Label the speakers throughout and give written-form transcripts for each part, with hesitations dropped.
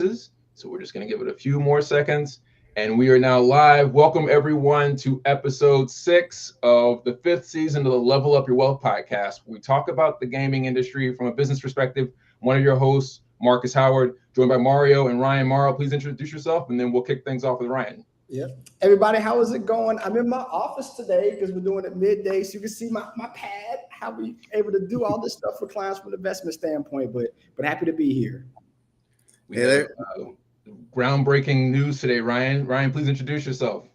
Speaker 1: So we're just going to give it a few more seconds. And we are now live. Welcome, everyone, to episode 6 of the 5th season of the Level Up Your Wealth podcast. We talk about the gaming industry from a business perspective. One of your hosts, Marcus Howard, joined by Mario and Ryan. Mario, please introduce yourself, and then we'll kick things off with Ryan.
Speaker 2: Yep. Everybody, how is it going? I'm in my office today because we're doing it midday, so you can see my pad, how we able to do all this stuff for clients from an investment standpoint, but happy to be here.
Speaker 1: We have groundbreaking news today, Ryan. Ryan, please introduce yourself.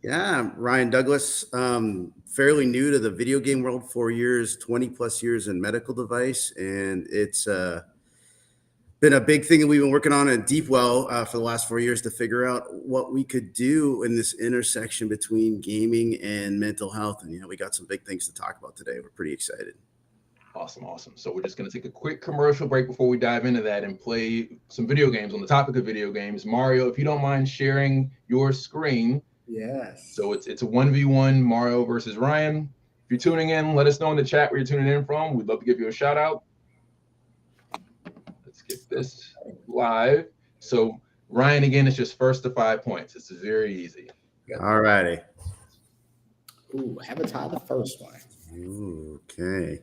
Speaker 3: Yeah, I'm Ryan Douglas, fairly new to the video game world, 4 years, 20 plus years in medical device. And it's been a big thing that we've been working on at Deepwell for the last 4 years to figure out what we could do in this intersection between gaming and mental health. And, we got some big things to talk about today. We're pretty excited.
Speaker 1: Awesome. So we're just going to take a quick commercial break before we dive into that and play some video games. On the topic of video games, Mario, if you don't mind sharing your screen.
Speaker 2: Yes.
Speaker 1: So it's a 1v1 Mario versus Ryan. If you're tuning in, let us know in the chat where you're tuning in from. We'd love to give you a shout out. Let's get this live. So Ryan, again, it's just first to 5 points. It's very easy.
Speaker 3: All righty.
Speaker 2: Ooh, I haven't tied the first one.
Speaker 3: Okay.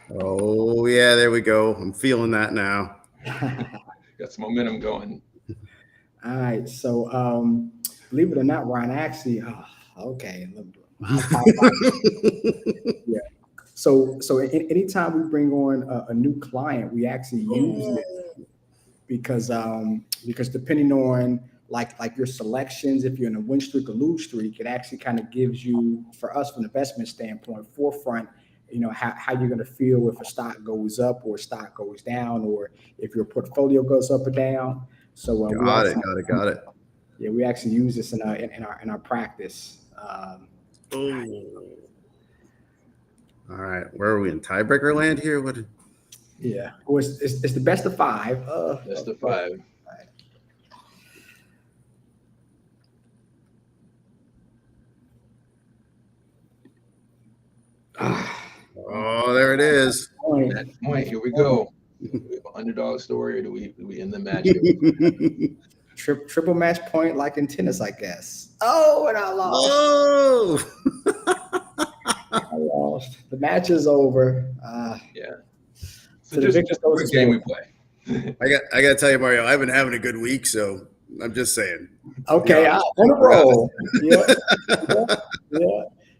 Speaker 3: Oh, yeah, there we go. I'm feeling that now.
Speaker 1: Got some momentum going.
Speaker 2: All right. So, believe it or not, Ryan, actually, okay. Yeah. So anytime we bring on a new client, we actually use it because depending on like your selections, if you're in a win streak or lose streak, it actually kind of gives you, for us from an investment standpoint, forefront, how you're going to feel if a stock goes up or a stock goes down, or if your portfolio goes up or down. So
Speaker 3: got it.
Speaker 2: Yeah, we actually use this in our practice.
Speaker 3: All right, where are we in tiebreaker land here? What?
Speaker 2: Yeah, well, it's the best of 5.
Speaker 1: Best of 5.
Speaker 3: Oh, there it is.
Speaker 1: That point, here we go. Do we have an underdog story, or do we end the match here?
Speaker 2: Triple match point, like in tennis, I guess. Oh, and I lost.
Speaker 3: Whoa!
Speaker 2: I lost. The match is over.
Speaker 1: Yeah.
Speaker 2: So just
Speaker 1: the game we play.
Speaker 3: I got to tell you, Mario, I've been having a good week, so I'm just saying.
Speaker 2: Okay, on a roll. Yeah.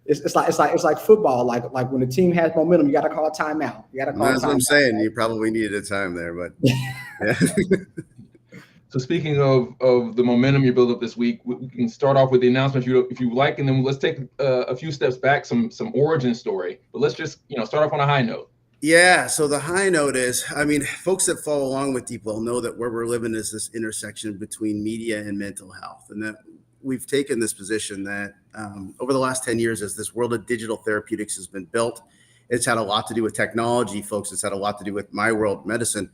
Speaker 2: It's like football. Like when the team has momentum, you got to call a timeout.
Speaker 3: That's what I'm saying. You probably needed a time there, but yeah.
Speaker 1: So speaking of the momentum you built up this week, we can start off with the announcement if you like, and then let's take a few steps back, some origin story. But let's just start off on a high note.
Speaker 3: Yeah. So the high note is, folks that follow along with Deepwell know that where we're living is this intersection between media and mental health, and that we've taken this position that over the last 10 years, as this world of digital therapeutics has been built, it's had a lot to do with technology, folks. It's had a lot to do with my world, medicine.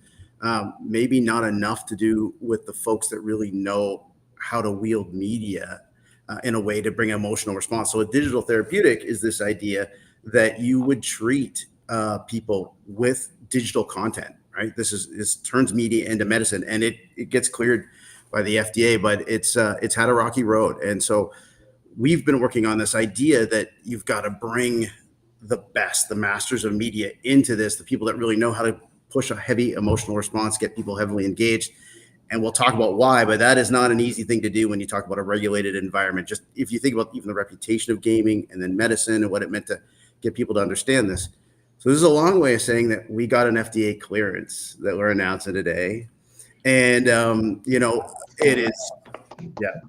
Speaker 3: Maybe not enough to do with the folks that really know how to wield media in a way to bring emotional response. So a digital therapeutic is this idea that you would treat people with digital content, right? This turns media into medicine, and it gets cleared by the FDA, but it's had a rocky road. And so we've been working on this idea that you've got to bring the best, the masters of media into this, the people that really know how to push a heavy emotional response, get people heavily engaged. And we'll talk about why, but that is not an easy thing to do when you talk about a regulated environment. Just if you think about even the reputation of gaming and then medicine and what it meant to get people to understand this. So this is a long way of saying that we got an FDA clearance that we're announcing today. And, it is,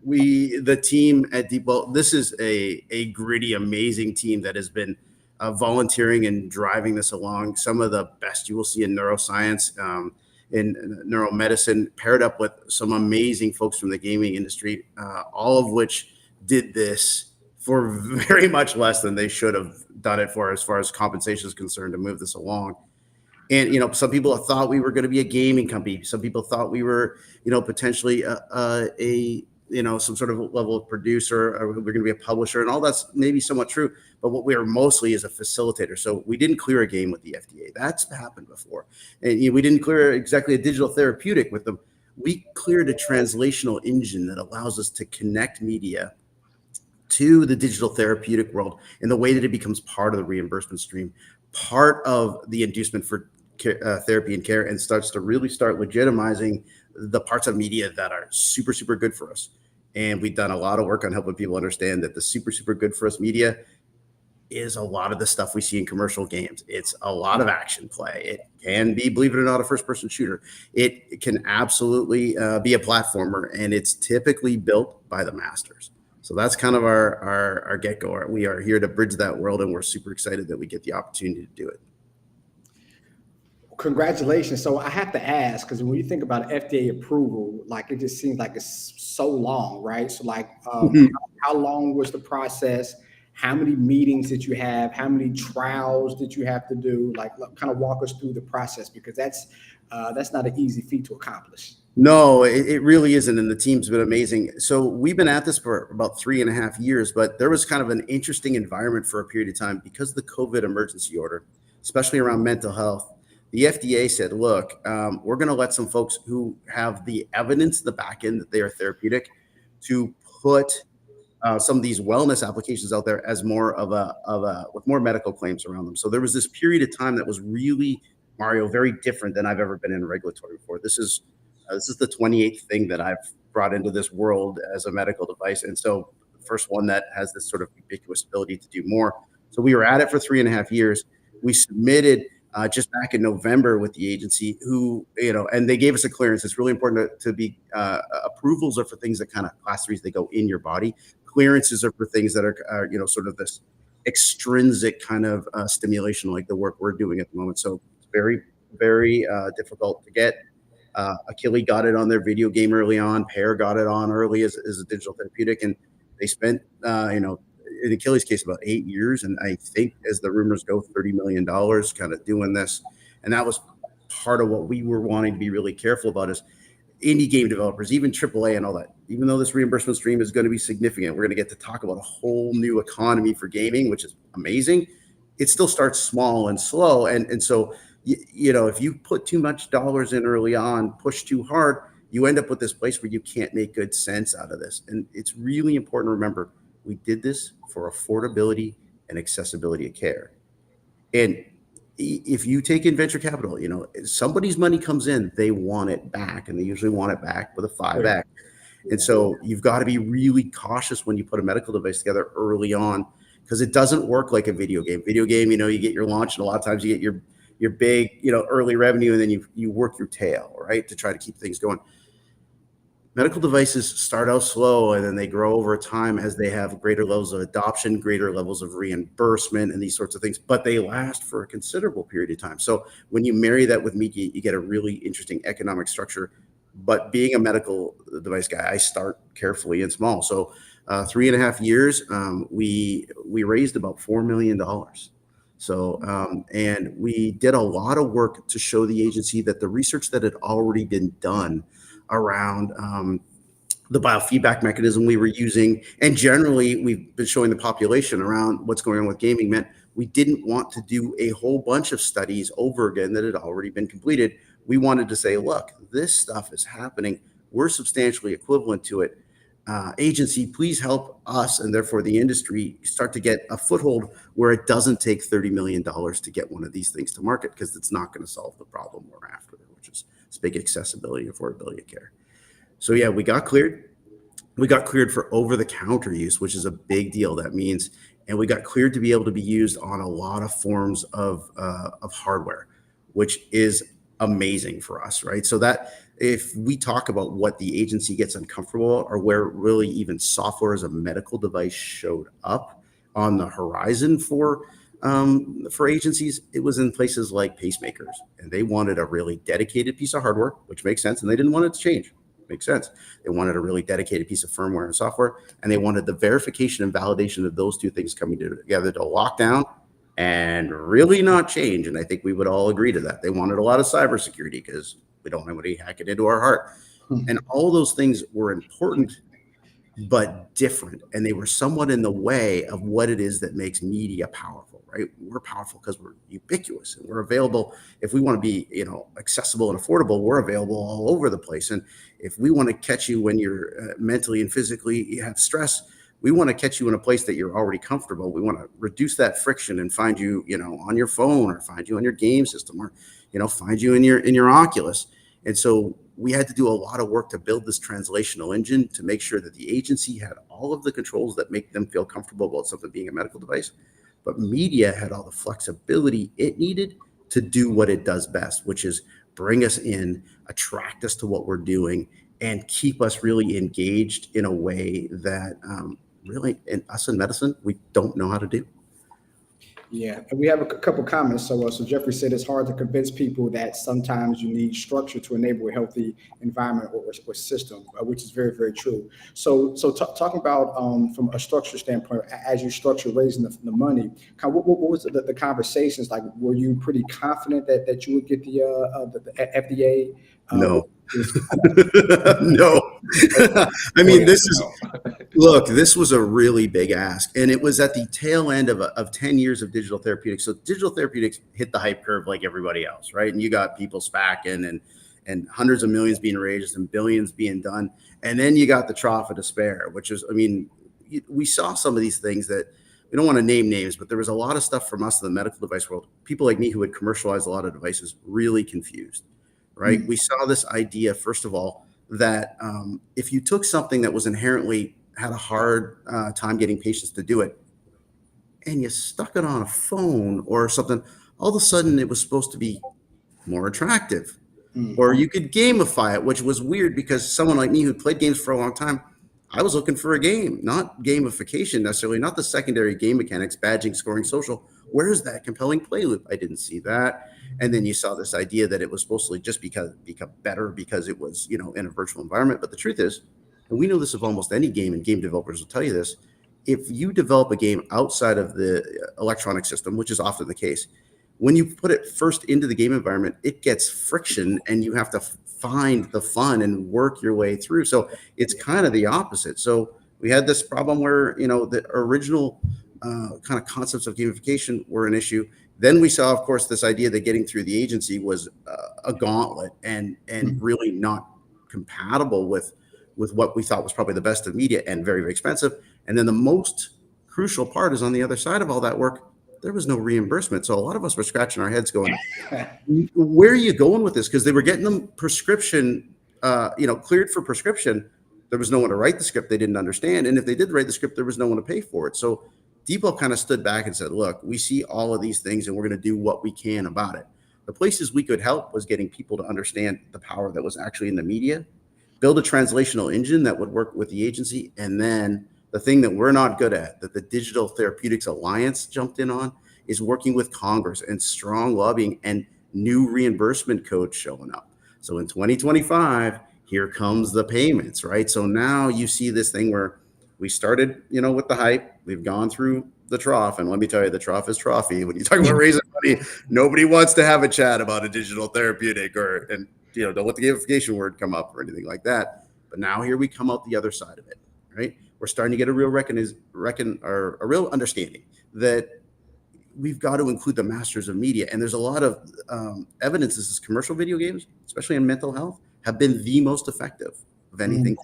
Speaker 3: the team at Deepwell, this is a gritty, amazing team that has been volunteering and driving this along. Some of the best you will see in neuroscience, in neuromedicine, paired up with some amazing folks from the gaming industry, all of which did this for very much less than they should have done it for as far as compensation is concerned to move this along. And, some people thought we were going to be a gaming company. Some people thought we were, potentially a some sort of level of producer, or we're going to be a publisher, and all that's maybe somewhat true. But what we are mostly is a facilitator. So we didn't clear a game with the FDA. That's happened before. And we didn't clear exactly a digital therapeutic with them. We cleared a translational engine that allows us to connect media to the digital therapeutic world in the way that it becomes part of the reimbursement stream, part of the inducement for therapy and care, and starts legitimizing the parts of media that are super, super good for us. And we've done a lot of work on helping people understand that the super, super good for us media is a lot of the stuff we see in commercial games. It's a lot of action play. It can be, believe it or not, a first-person shooter. It can absolutely be a platformer, and it's typically built by the masters. So that's kind of our get-go. We are here to bridge that world, and we're super excited that we get the opportunity to do it.
Speaker 2: Congratulations. So I have to ask, because when you think about FDA approval, like it just seems like it's so long, right? So like how long was the process? How many meetings did you have? How many trials did you have to do? Like kind of walk us through the process, because that's not an easy feat to accomplish.
Speaker 3: No, it really isn't. And the team's been amazing. So we've been at this for about 3.5 years, but there was kind of an interesting environment for a period of time because of the COVID emergency order, especially around mental health. The FDA said, look, we're going to let some folks who have the evidence, the back end that they are therapeutic, to put some of these wellness applications out there as more with more medical claims around them. So there was this period of time that was really, Mario, very different than I've ever been in regulatory before. This is the 28th thing that I've brought into this world as a medical device. And so the first one that has this sort of ubiquitous ability to do more. So we were at it for 3.5 years. We submitted just back in November with the agency, who, and they gave us a clearance. It's really important to be approvals are for things that kind of class 3s, they go in your body. Clearances are for things that are sort of this extrinsic kind of stimulation, like the work we're doing at the moment. So it's very, very difficult to get. Achilles got it on their video game early on. Pear got it on early as a digital therapeutic, and they spent, in Achilles' case, about 8 years, and I think, as the rumors go, $30 million kind of doing this. And that was part of what we were wanting to be really careful about is indie game developers, even AAA and all that. Even though this reimbursement stream is going to be significant, we're going to get to talk about a whole new economy for gaming, which is amazing. It still starts small and slow. And so, if you put too much dollars in early on, push too hard, you end up with this place where you can't make good sense out of this. And it's really important to remember, we did this for affordability and accessibility of care. And if you take in venture capital, somebody's money comes in, they want it back, and they usually want it back with a 5X. And so you've got to be really cautious when you put a medical device together early on, because it doesn't work like a video game. Video game, you get your launch, and a lot of times you get your big, early revenue, and then you work your tail, right, to try to keep things going. Medical devices start out slow, and then they grow over time as they have greater levels of adoption, greater levels of reimbursement, and these sorts of things, but they last for a considerable period of time. So when you marry that with media, you get a really interesting economic structure. But being a medical device guy, I start carefully and small. So 3.5 years, we raised about $4 million. So, and we did a lot of work to show the agency that the research that had already been done around the biofeedback mechanism we were using, and generally we've been showing the population around what's going on with gaming, meant we didn't want to do a whole bunch of studies over again that had already been completed. We wanted to say, look, this stuff is happening. We're substantially equivalent to it. Agency, please help us, and therefore the industry, start to get a foothold where it doesn't take $30 million to get one of these things to market, because it's not going to solve the problem we're after, which is big accessibility, affordability of care. So yeah, we got cleared. We got cleared for over-the-counter use, which is a big deal. That means, and we got cleared to be able to be used on a lot of forms of hardware, which is amazing for us, right? So that if we talk about what the agency gets uncomfortable, or where really even software as a medical device showed up on the horizon for agencies, it was in places like pacemakers, and they wanted a really dedicated piece of hardware, which makes sense, and they didn't want it to change. Makes sense. They wanted a really dedicated piece of firmware and software, and they wanted the verification and validation of those two things coming together to lock down and really not change. And I think we would all agree to that. They wanted a lot of cybersecurity, because we don't want anybody hacking into our heart. And all those things were important, but different. And they were somewhat in the way of what it is that makes media powerful, right? We're powerful because we're ubiquitous and we're available. If we want to be, accessible and affordable, we're available all over the place. And if we want to catch you when you're mentally and physically you have stress, we want to catch you in a place that you're already comfortable. We want to reduce that friction and find you, on your phone, or find you on your game system, or, find you in your Oculus. And so we had to do a lot of work to build this translational engine to make sure that the agency had all of the controls that make them feel comfortable about something being a medical device, but media had all the flexibility it needed to do what it does best, which is bring us in, attract us to what we're doing, and keep us really engaged in a way that really, in us in medicine, we don't know how to do.
Speaker 2: Yeah, and we have a couple comments. So Jeffrey said it's hard to convince people that sometimes you need structure to enable a healthy environment or system, which is very, very true. So talking about from a structure standpoint, as you structure raising the money, kind of what was the conversations like? Were you pretty confident that you would get the FDA?
Speaker 3: No. No. I mean, this was a really big ask, and it was at the tail end of 10 years of digital therapeutics. So digital therapeutics hit the hype curve like everybody else, right? And you got people SPACing and hundreds of millions being raised and billions being done. And then you got the trough of despair, which is, we saw some of these things that we don't want to name names, but there was a lot of stuff from us in the medical device world. People like me who had commercialized a lot of devices, really confused. Right. Mm-hmm. We saw this idea, first of all, that if you took something that was inherently had a hard time getting patients to do it, and you stuck it on a phone or something, all of a sudden it was supposed to be more attractive. Mm-hmm. Or you could gamify it, which was weird because someone like me who played games for a long time, I was looking for a game, not gamification necessarily, not the secondary game mechanics, badging, scoring, social. Where's that compelling play loop? I didn't see that. And then you saw this idea that it was supposed to just become better because it was, in a virtual environment. But the truth is, and we know this of almost any game, and game developers will tell you this, if you develop a game outside of the electronic system, which is often the case, when you put it first into the game environment, it gets friction and you have to find the fun and work your way through. So it's kind of the opposite. So we had this problem where, the original kind of concepts of gamification were an issue. Then we saw, of course, this idea that getting through the agency was a gauntlet and really not compatible with what we thought was probably the best of media and very, very expensive. And then the most crucial part is on the other side of all that work, there was no reimbursement. So a lot of us were scratching our heads going, where are you going with this? Because they were getting them prescription, cleared for prescription. There was no one to write the script they didn't understand. And if they did write the script, there was no one to pay for it. So Depot kind of stood back and said, look, we see all of these things and we're going to do what we can about it. The places we could help was getting people to understand the power that was actually in the media, build a translational engine that would work with the agency. And then the thing that we're not good at, that the Digital Therapeutics Alliance jumped in on, is working with Congress and strong lobbying and new reimbursement codes showing up. So in 2025, here comes the payments, right? So now you see this thing where we started, with the hype. We've gone through the trough, and let me tell you, the trough is trophy. When you talk about raising money, nobody wants to have a chat about a digital therapeutic don't let the gamification word come up or anything like that. But now here we come out the other side of it, right? We're starting to get a real a real understanding that we've got to include the masters of media. And there's a lot of evidence that commercial video games, especially in mental health, have been the most effective of anything.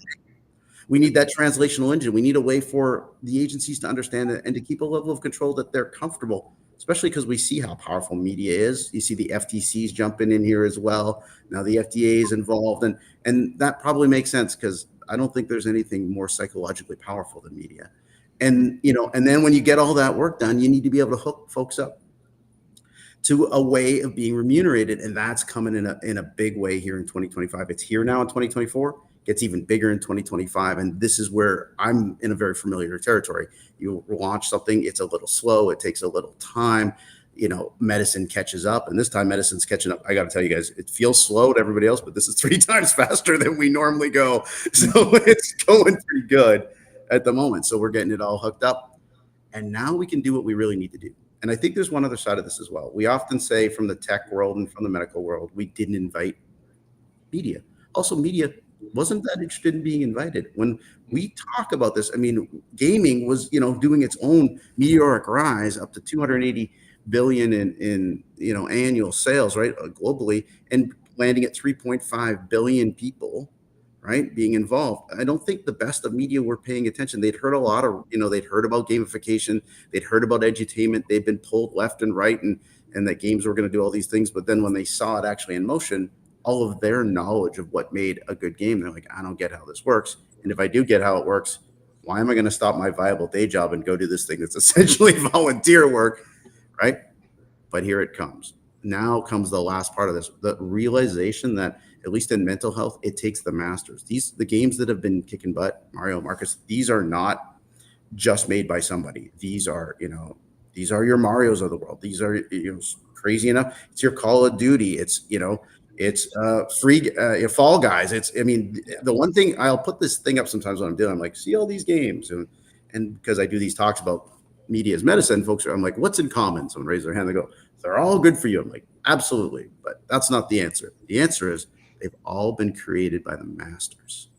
Speaker 3: We need that translational engine. We need a way for the agencies to understand it and to keep a level of control that they're comfortable, especially because we see how powerful media is. You see the FTC's jumping in here as well. Now the FDA is involved, and that probably makes sense because I don't think there's anything more psychologically powerful than media. And then when you get all that work done, you need to be able to hook folks up to a way of being remunerated, and that's coming in a big way here in 2025. It's here now in 2024. Gets even bigger in 2025. And this is where I'm in a very familiar territory. You launch something, it's a little slow, it takes a little time, medicine catches up. And this time medicine's catching up. I got to tell you guys, it feels slow to everybody else, but this is 3 times faster than we normally go. So it's going pretty good at the moment. So we're getting it all hooked up. And now we can do what we really need to do. And I think there's one other side of this as well. We often say from the tech world and from the medical world, we didn't invite media. Also, media wasn't that interested in being invited. When we talk about this, I mean, gaming was, doing its own meteoric rise up to 280 billion in annual sales, right, globally, and landing at 3.5 billion people, right, being involved. I don't think the best of media were paying attention. They'd heard a lot of, they'd heard about gamification, they'd heard about edutainment, they'd been pulled left and right, and that games were going to do all these things. But then when they saw it actually in motion, all of their knowledge of what made a good game, they're like, I don't get how this works. And if I do get how it works, why am I going to stop my viable day job and go do this thing that's essentially volunteer work, right? But here it comes. Now comes the last part of this, the realization that, at least in mental health, it takes the masters. The games that have been kicking butt, Mario, Marcus, these are not just made by somebody. These are your Marios of the world. These are, crazy enough, it's your Call of Duty. It's, it's free Fall Guys. The one thing, I'll put this thing up sometimes when I'm doing, I'm like, see all these games, and because I do these talks about media as medicine, folks I'm like, what's in common? Someone raise their hand, they go, they're all good for you. I'm like, absolutely, but that's not the answer. The answer is they've all been created by the masters.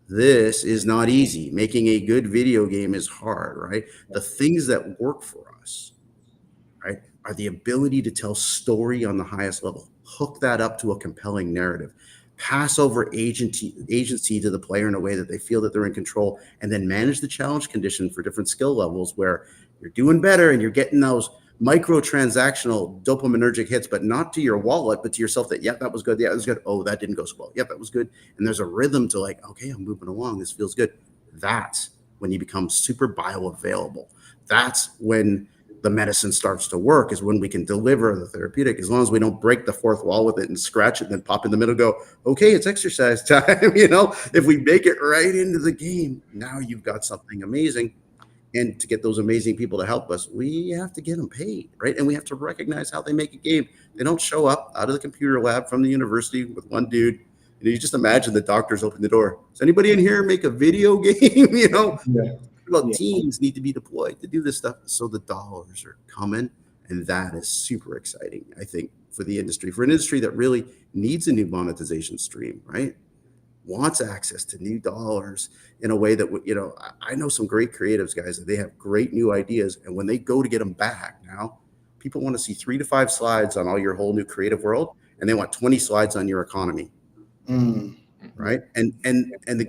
Speaker 3: This is not easy. Making a good video game is hard, right? The things that work for us, right, are the ability to tell story on the highest level, hook that up to a compelling narrative, pass over agency to the player in a way that they feel that they're in control, and then manage the challenge condition for different skill levels where you're doing better and you're getting those microtransactional dopaminergic hits, but not to your wallet, but to yourself that, yeah, that was good. Yeah, that was good. Oh, that didn't go so well. Yeah, that was good. And there's a rhythm to like, okay, I'm moving along. This feels good. That's when you become super bioavailable. That's when the medicine starts to work, is when we can deliver the therapeutic, as long as we don't break the fourth wall with it and scratch it and then pop in the middle, go, okay, it's exercise time. If we make it right into the game, now you've got something amazing. And to get those amazing people to help us, we have to get them paid, right? And we have to recognize how they make a game. They don't show up out of the computer lab from the university with one dude. And you just imagine the doctors open the door. Does anybody in here make a video game? Teams need to be deployed to do this stuff. So the dollars are coming. And that is super exciting, I think, for the industry, for an industry that really needs a new monetization stream, right? Wants access to new dollars in a way that, I know some great creatives, guys, that they have great new ideas. And when they go to get them back now, people want to see 3 to 5 slides on all your whole new creative world, and they want 20 slides on your economy. Right. And the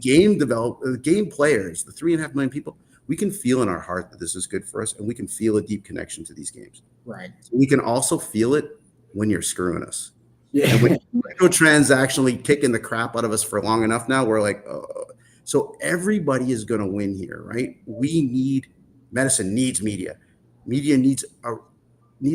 Speaker 3: game players, the 3.5 million people, we can feel in our heart that this is good for us, and we can feel a deep connection to these games.
Speaker 2: Right.
Speaker 3: So we can also feel it when you're screwing us.
Speaker 2: Yeah.
Speaker 3: And when you're transactionally kicking the crap out of us for long enough now, we're like, so everybody is going to win here, right? Medicine needs media. Media needs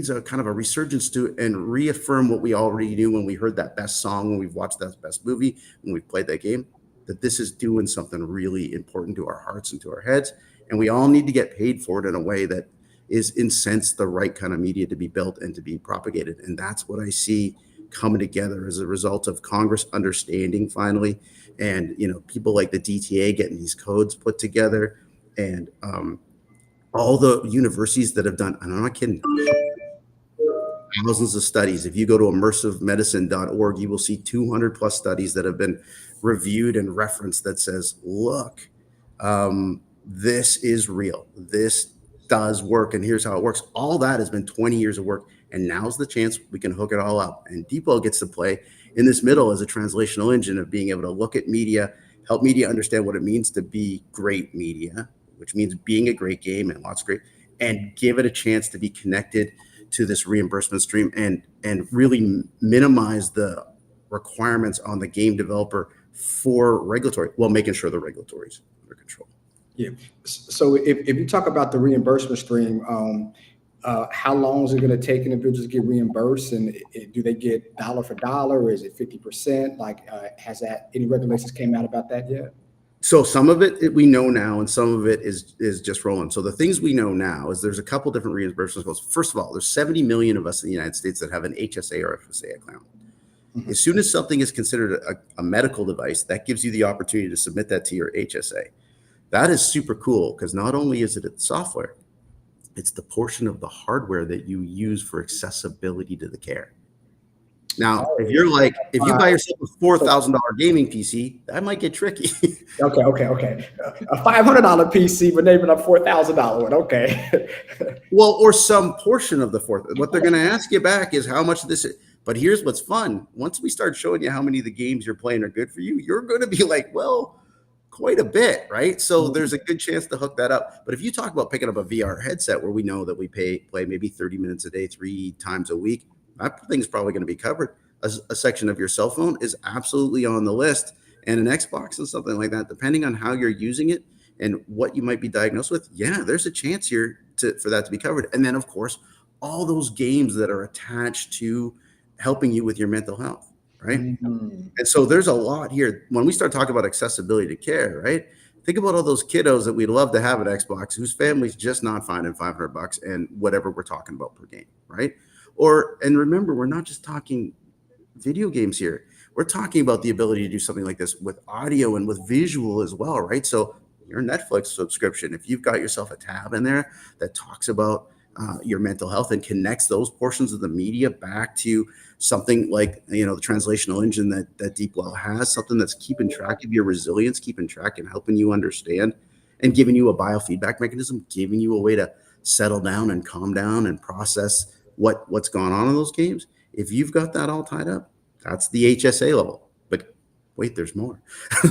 Speaker 3: a kind of a resurgence to and reaffirm what we already knew when we heard that best song, when we've watched that best movie, when we've played that game, that this is doing something really important to our hearts and to our heads. And we all need to get paid for it in a way that is incents the right kind of media to be built and to be propagated. And that's what I see coming together as a result of Congress understanding finally, and people like the DTA getting these codes put together, and all the universities that have done, and I'm not kidding, thousands of studies. If you go to immersivemedicine.org, you will see 200 plus studies that have been reviewed and referenced that says, look, this is real. This does work, and here's how it works. All that has been 20 years of work, and now's the chance we can hook it all up. And DeepWell gets to play in this middle as a translational engine of being able to look at media, help media understand what it means to be great media, which means being a great game and lots of great, and give it a chance to be connected to this reimbursement stream, and really minimize the requirements on the game developer for regulatory, while making sure the regulatory is under control.
Speaker 2: Yeah. So if you talk about the reimbursement stream, how long is it going to take individuals to get reimbursed, and do they get dollar for dollar, or is it 50%? Like, has that any regulations came out about that yet?
Speaker 3: So some of it we know now, and some of it is just rolling. So the things we know now is there's a couple different reimbursement codes. First of all, there's 70 million of us in the United States that have an HSA or FSA account. Mm-hmm. As soon as something is considered a medical device, that gives you the opportunity to submit that to your HSA. That is super cool, because not only is it software, it's the portion of the hardware that you use for accessibility to the care. Now,
Speaker 2: Oh,
Speaker 3: if you're like, if you buy yourself a $4,000
Speaker 2: so
Speaker 3: gaming PC, that might get tricky.
Speaker 2: okay. A $500 PC, but naming a $4,000 one. Okay.
Speaker 3: Well, or some portion of the fourth. What they're going to ask you back is how much this is. But here's what's fun. Once we start showing you how many of the games you're playing are good for you, you're going to be like, well, quite a bit, right? So there's a good chance to hook that up. But if you talk about picking up a VR headset where we know that we play maybe 30 minutes a day, 3 times a week, that thing's probably going to be covered. A section of your cell phone is absolutely on the list, and an Xbox and something like that, depending on how you're using it and what you might be diagnosed with. Yeah, there's a chance here for that to be covered. And then, of course, all those games that are attached to helping you with your mental health, right?
Speaker 2: Mhm.
Speaker 3: And so there's a lot here. When we start talking about accessibility to care, right? Think about all those kiddos that we'd love to have at Xbox whose family's just not finding $500 and whatever we're talking about per game, right? And remember, we're not just talking video games here. We're talking about the ability to do something like this with audio and with visual as well, right? So your Netflix subscription, if you've got yourself a tab in there that talks about your mental health and connects those portions of the media back to something like, the translational engine that DeepWell has, something that's keeping track of your resilience, keeping track and helping you understand and giving you a biofeedback mechanism, giving you a way to settle down and calm down and process what's going on in those games. If you've got that all tied up, that's the HSA level. But wait, there's more.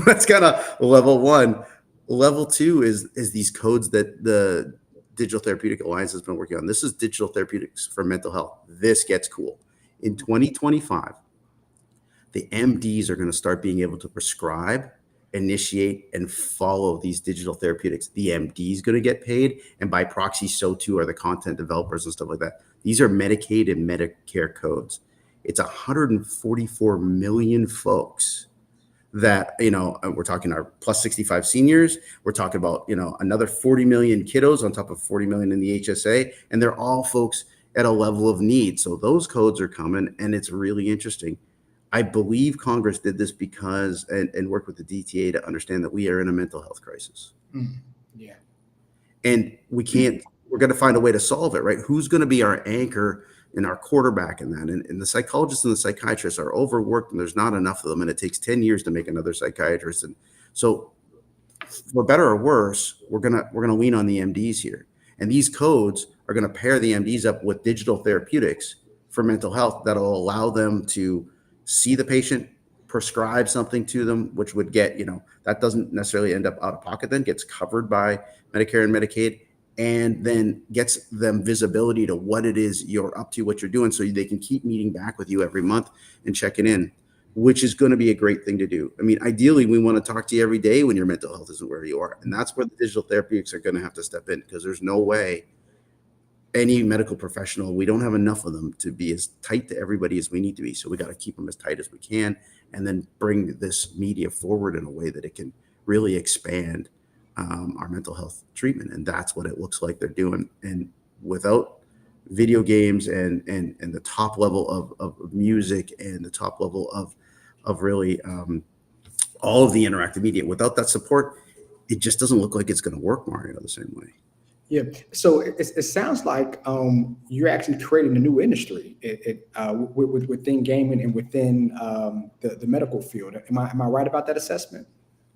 Speaker 3: That's kind of level 1. Level 2 is these codes that the Digital Therapeutic Alliance has been working on. This is digital therapeutics for mental health. This gets cool. In 2025, the MDs are going to start being able to prescribe, initiate, and follow these digital therapeutics. The MD is going to get paid, and by proxy, so too are the content developers and stuff like that. These are Medicaid and Medicare codes. It's 144 million folks that, we're talking our plus 65 seniors. We're talking about, another 40 million kiddos on top of 40 million in the HSA, and they're all folks at a level of need. So those codes are coming, and it's really interesting. I believe Congress did this because, and worked with the DTA to understand that we are in a mental health crisis.
Speaker 2: Yeah.
Speaker 3: And we're going to find a way to solve it, right? Who's going to be our anchor and our quarterback in that? And the psychologists and the psychiatrists are overworked, and there's not enough of them. And it takes 10 years to make another psychiatrist. And so for better or worse, we're going to lean on the MDs here. And these codes are going to pair the MDs up with digital therapeutics for mental health that'll allow them to see the patient, prescribe something to them, which would get, that doesn't necessarily end up out of pocket, then gets covered by Medicare and Medicaid, and then gets them visibility to what it is you're up to, what you're doing, so they can keep meeting back with you every month and checking in, which is going to be a great thing to do. I mean, ideally, we want to talk to you every day when your mental health isn't where you are. And that's where the digital therapeutics are going to have to step in, because there's no way any medical professional, we don't have enough of them to be as tight to everybody as we need to be. So we got to keep them as tight as we can, and then bring this media forward in a way that it can really expand our mental health treatment. And that's what it looks like they're doing. And without video games and the top level of music and the top level of really all of the interactive media, without that support, it just doesn't look like it's going to work, Mario, the same way.
Speaker 2: Yeah. So it sounds like you're actually creating a new industry within gaming and within the medical field. Am I right about that assessment?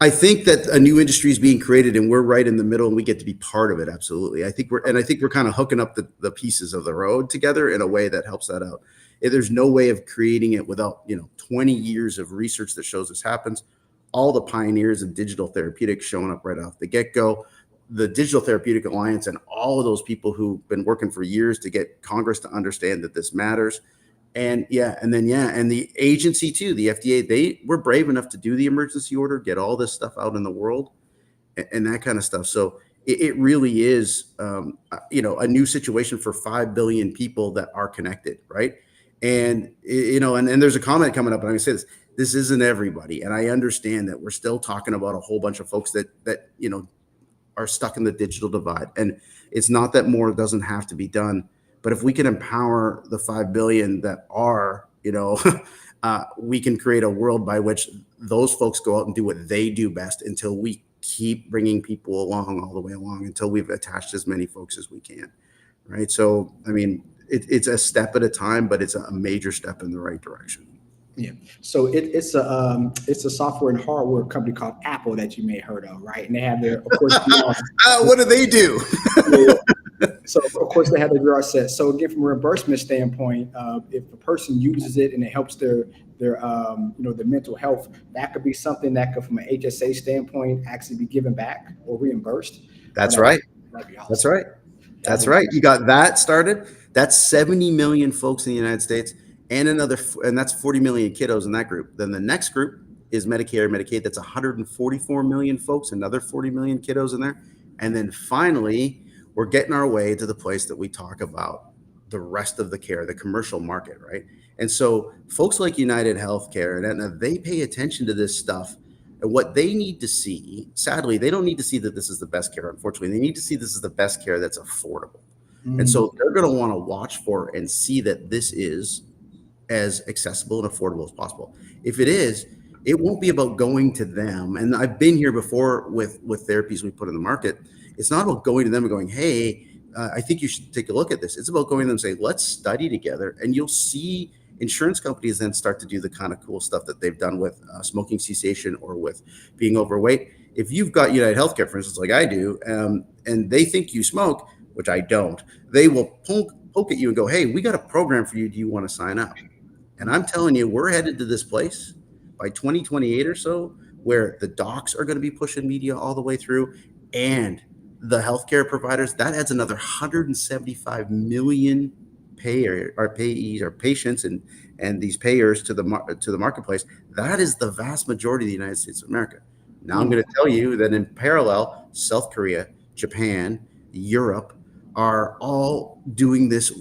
Speaker 3: I think that a new industry is being created, and we're right in the middle, and we get to be part of it. Absolutely. I think we're kind of hooking up the pieces of the road together in a way that helps that out. There's no way of creating it without 20 years of research that shows this happens. All the pioneers of digital therapeutics showing up right off the get-go. The Digital Therapeutic Alliance and all of those people who've been working for years to get Congress to understand that this matters. And the agency too, the FDA, they were brave enough to do the emergency order, get all this stuff out in the world and that kind of stuff. So it really is, a new situation for 5 billion people that are connected, right? And, and there's a comment coming up, and I'm gonna say this isn't everybody. And I understand that we're still talking about a whole bunch of folks that are stuck in the digital divide. And it's not that more doesn't have to be done, but if we can empower the 5 billion that are, we can create a world by which those folks go out and do what they do best, until we keep bringing people along all the way along, until we've attached as many folks as we can. Right. So, I mean, it's a step at a time, but it's a major step in the right direction.
Speaker 2: Yeah. So it's a software and hardware company called Apple that you may have heard of, right? And they have their, of course,
Speaker 3: what do they do?
Speaker 2: So of course they have their VR set. So again, from a reimbursement standpoint, if a person uses it and it helps their their mental health, that could be something that could, from an HSA standpoint, actually be given back or reimbursed.
Speaker 3: That's right.
Speaker 2: That'd be awesome.
Speaker 3: That's right. That's right. You got that started. That's 70 million folks in the United States, and that's 40 million kiddos in that group. Then the next group is Medicare, Medicaid. That's 144 million folks, another 40 million kiddos in there. And then finally, we're getting our way to the place that we talk about the rest of the care, the commercial market, right? And so folks like United Healthcare and Aetna, they pay attention to this stuff. And what they need to see, sadly, they don't need to see that this is the best care, unfortunately. They need to see this is the best care that's affordable. And so they're going to want to watch for and see that this is as accessible and affordable as possible. If it is, it won't be about going to them. And I've been here before with therapies we put in the market. It's not about going to them and going, hey, I think you should take a look at this. It's about going to them and saying, let's study together. And you'll see insurance companies then start to do the kind of cool stuff that they've done with smoking cessation or with being overweight. If you've got United Healthcare, for instance, like I do, and they think you smoke, which I don't, they will poke at you and go, hey, we got a program for you. Do you want to sign up? And I'm telling you, we're headed to this place by 2028 or so, where the docs are going to be pushing media all the way through, and the healthcare providers. That adds another 175 million payees or patients and these payers to the marketplace. That is the vast majority of the United States of America. Now I'm going to tell you that in parallel, South Korea, Japan, Europe are all doing this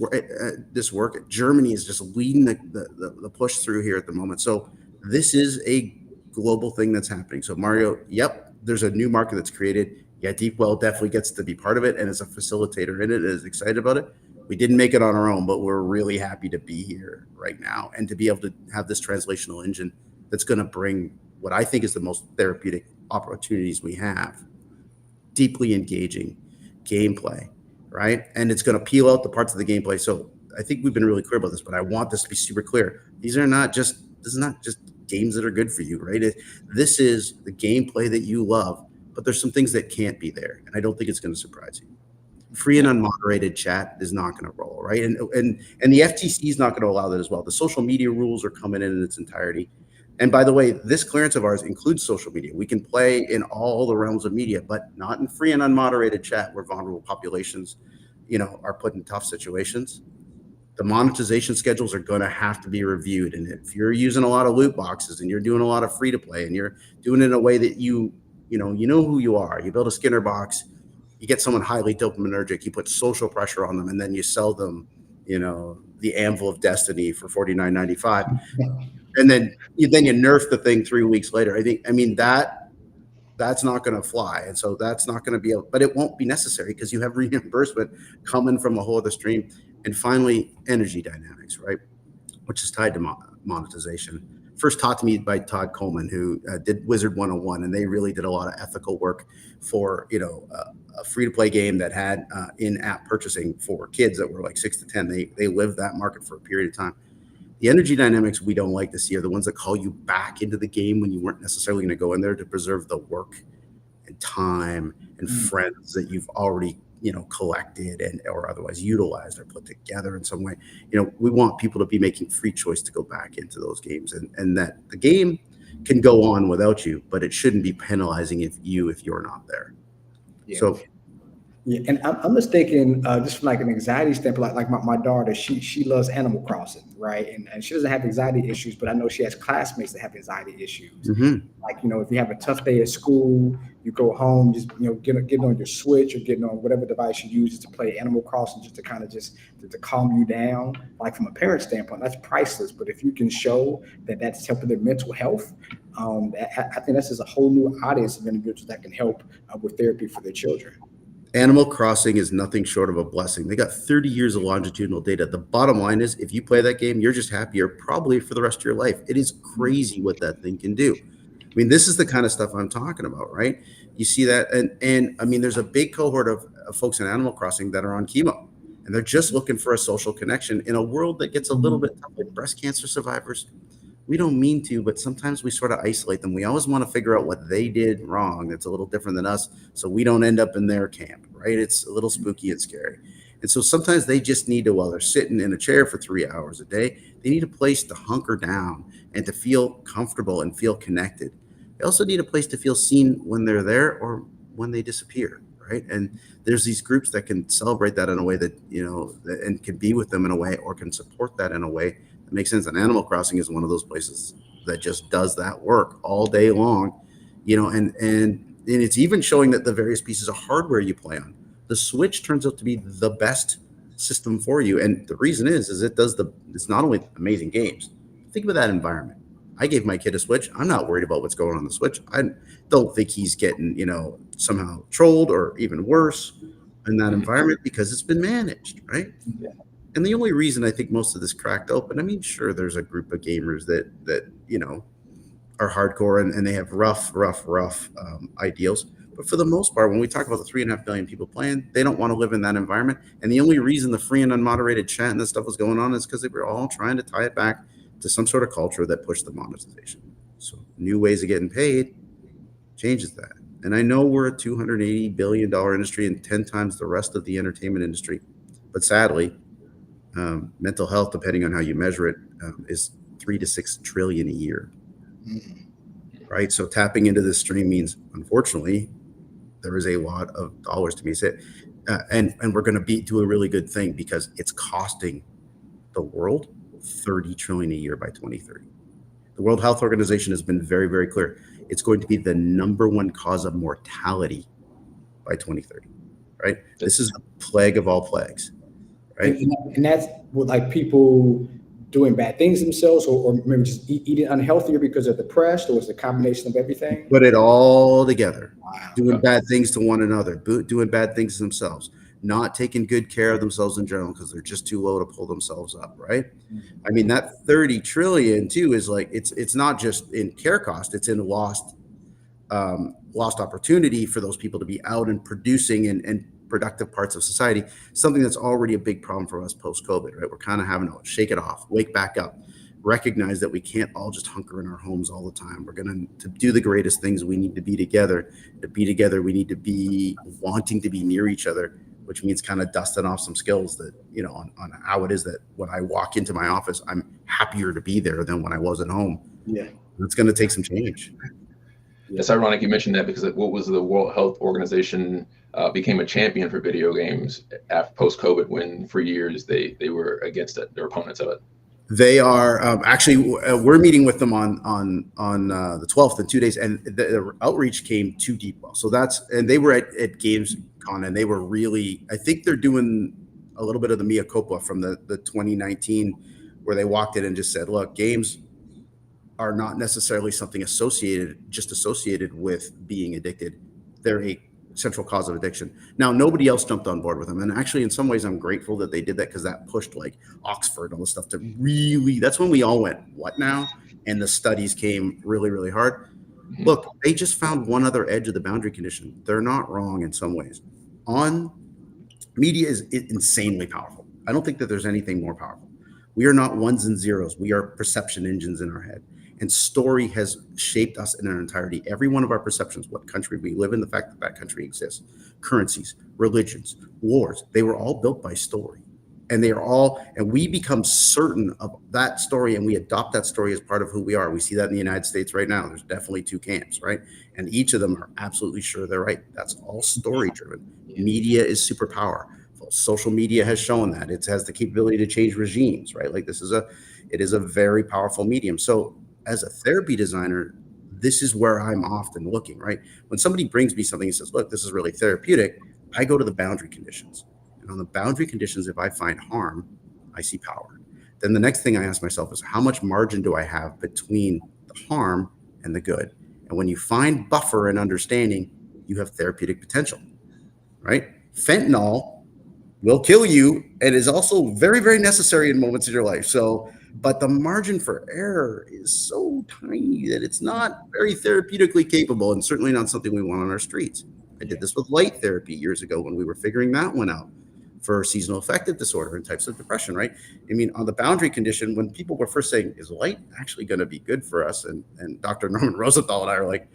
Speaker 3: work. Germany is just leading the push through here at the moment. So this is a global thing that's happening. So Mario, yep, there's a new market that's created. Yeah, Deepwell definitely gets to be part of it and is a facilitator in it, is excited about it. We didn't make it on our own, but we're really happy to be here right now and to be able to have this translational engine that's going to bring what I think is the most therapeutic opportunities we have. Deeply engaging gameplay, right? And it's going to peel out the parts of the gameplay. So I think we've been really clear about this, but I want this to be super clear. This is not just games that are good for you, right? This is the gameplay that you love, but there's some things that can't be there. And I don't think it's going to surprise you. Free and unmoderated chat is not going to roll, right? And the FTC is not going to allow that as well. The social media rules are coming in its entirety. And by the way, this clearance of ours includes social media. We can play in all the realms of media, but not in free and unmoderated chat where vulnerable populations, are put in tough situations. The monetization schedules are going to have to be reviewed. And if you're using a lot of loot boxes and you're doing a lot of free to play and you're doing it in a way that you know who you are, you build a Skinner box, you get someone highly dopaminergic, you put social pressure on them, and then you sell them, the Anvil of Destiny for $49.95. And then you nerf the thing 3 weeks later. That's not going to fly. And so that's not going to be, but it won't be necessary because you have reimbursement coming from a whole other stream. And finally, energy dynamics, right? Which is tied to monetization. First taught to me by Todd Coleman, who did Wizard 101, and they really did a lot of ethical work for, a free-to-play game that had in-app purchasing for kids that were like 6 to 10. They lived that market for a period of time. The energy dynamics we don't like to see are the ones that call you back into the game when you weren't necessarily going to go in there to preserve the work and time and friends that you've already, collected and or otherwise utilized or put together in some way. We want people to be making free choice to go back into those games and that the game can go on without you, but it shouldn't be penalizing if you're not there.
Speaker 2: Yeah.
Speaker 3: So.
Speaker 2: Yeah, and I'm mistaken, just from like an anxiety standpoint, like my daughter, she loves Animal Crossing, right? And she doesn't have anxiety issues, but I know she has classmates that have anxiety issues. Mm-hmm. Like, if you have a tough day at school, you go home, just, get on your Switch or getting on whatever device you use to play Animal Crossing just to kind of to calm you down. Like from a parent standpoint, that's priceless. But if you can show that that's helping their mental health, I think that's just a whole new audience of individuals that can help with therapy for their children.
Speaker 3: Animal Crossing is nothing short of a blessing. They got 30 years of longitudinal data. The bottom line is if you play that game, you're just happier probably for the rest of your life. It is crazy what that thing can do. I mean, this is the kind of stuff I'm talking about, right? You see that. And I mean, there's a big cohort of folks in Animal Crossing that are on chemo. and they're just looking for a social connection in a world that gets a little bit tough. Like breast cancer survivors, we don't mean to, but sometimes we sort of isolate them. We always want to figure out what they did wrong that's a little different than us, so we don't end up in their camp, right? It's a little spooky and scary. And so sometimes they just need to, while they're sitting in a chair for 3 hours a day, they need a place to hunker down and to feel comfortable and feel connected. They also need a place to feel seen when they're there or when they disappear, right? And there's these groups that can celebrate that in a way that, and can be with them in a way, or can support that in a way that makes sense. And Animal Crossing is one of those places that just does that work all day long, and it's even showing that the various pieces of hardware you play on, the Switch turns out to be the best system for you. And the reason is it's not only amazing games. Think about that environment. I gave my kid a Switch. I'm not worried about what's going on the Switch. I don't think he's getting, somehow trolled or even worse in that environment because it's been managed, right?
Speaker 1: Yeah.
Speaker 3: And the only reason I think most of this cracked open, I mean, sure, there's a group of gamers that are hardcore and they have rough ideals. But for the most part, when we talk about the 3.5 billion people playing, they don't want to live in that environment. And the only reason the free and unmoderated chat and this stuff was going on is because they were all trying to tie it back to some sort of culture that pushed the monetization. So new ways of getting paid changes that. And I know we're a $280 billion industry and 10 times the rest of the entertainment industry. But sadly, mental health, depending on how you measure it, is 3 to 6 trillion a year. Right? So tapping into this stream means, unfortunately, there is a lot of dollars to be said. And we're going to do a really good thing because it's costing the world 30 trillion a year by 2030. The World Health Organization has been very, very clear. It's going to be the number one cause of mortality by 2030, right? This is the plague of all plagues, right?
Speaker 2: And that's with like people doing bad things themselves, or maybe just eating unhealthier because they're depressed, or it's a combination of everything?
Speaker 3: Put it all together.
Speaker 2: Wow.
Speaker 3: Doing bad things to one another, doing bad things to themselves, not taking good care of themselves in general because they're just too low to pull themselves up, right? I mean, that 30 trillion too is like, it's not just in care cost, it's in lost opportunity for those people to be out and producing and productive parts of society, something that's already a big problem for us post-COVID, right? We're kind of having to shake it off, wake back up, recognize that we can't all just hunker in our homes all the time. We're going to do the greatest things. We need to be together. To be together, we need to be wanting to be near each other, which means kind of dusting off some skills that, on how it is that when I walk into my office, I'm happier to be there than when I was at home.
Speaker 2: Yeah.
Speaker 3: It's going to take some change.
Speaker 1: It's ironic you mentioned that because what was the World Health Organization became a champion for video games after post-COVID, when for years they were against it, their opponents of it. They are
Speaker 3: actually we're meeting with them on the 12th in 2 days, and the outreach came too deep. So and they were at GamesCon, and they were really, I think they're doing a little bit of the mea culpa from the 2019, where they walked in and just said, look, games are not necessarily something associated with being addicted. They're a central cause of addiction. Now, nobody else jumped on board with them. And actually, in some ways, I'm grateful that they did that, because that pushed like Oxford and all this stuff to really, that's when we all went, what now? And the studies came really, really hard. Look, they just found one other edge of the boundary condition. They're not wrong in some ways. Media is insanely powerful. I don't think that there's anything more powerful. We are not ones and zeros. We are perception engines in our head. And story has shaped us in our entirety. Every one of our perceptions, what country we live in, the fact that that country exists, currencies, religions, wars, they were all built by story. And we become certain of that story, and we adopt that story as part of who we are. We see that in the United States right now. There's definitely two camps, right? And each of them are absolutely sure they're right. That's all story driven. Media is superpower. Social media has shown that it has the capability to change regimes, right? Like it is a very powerful medium. So as a therapy designer, this is where I'm often looking, right? When somebody brings me something and says, look, this is really therapeutic, I go to the boundary conditions. And on the boundary conditions, if I find harm, I see power. Then the next thing I ask myself is, how much margin do I have between the harm and the good? And when you find buffer and understanding, you have therapeutic potential, right? Fentanyl will kill you and is also very, very necessary in moments in your life. But the margin for error is so tiny that it's not very therapeutically capable, and certainly not something we want on our streets. I did this with light therapy years ago when we were figuring that one out. for seasonal affective disorder and types of depression, right? I mean, on the boundary condition, when people were first saying, is light actually going to be good for us? And Dr. Norman Rosenthal and I are like,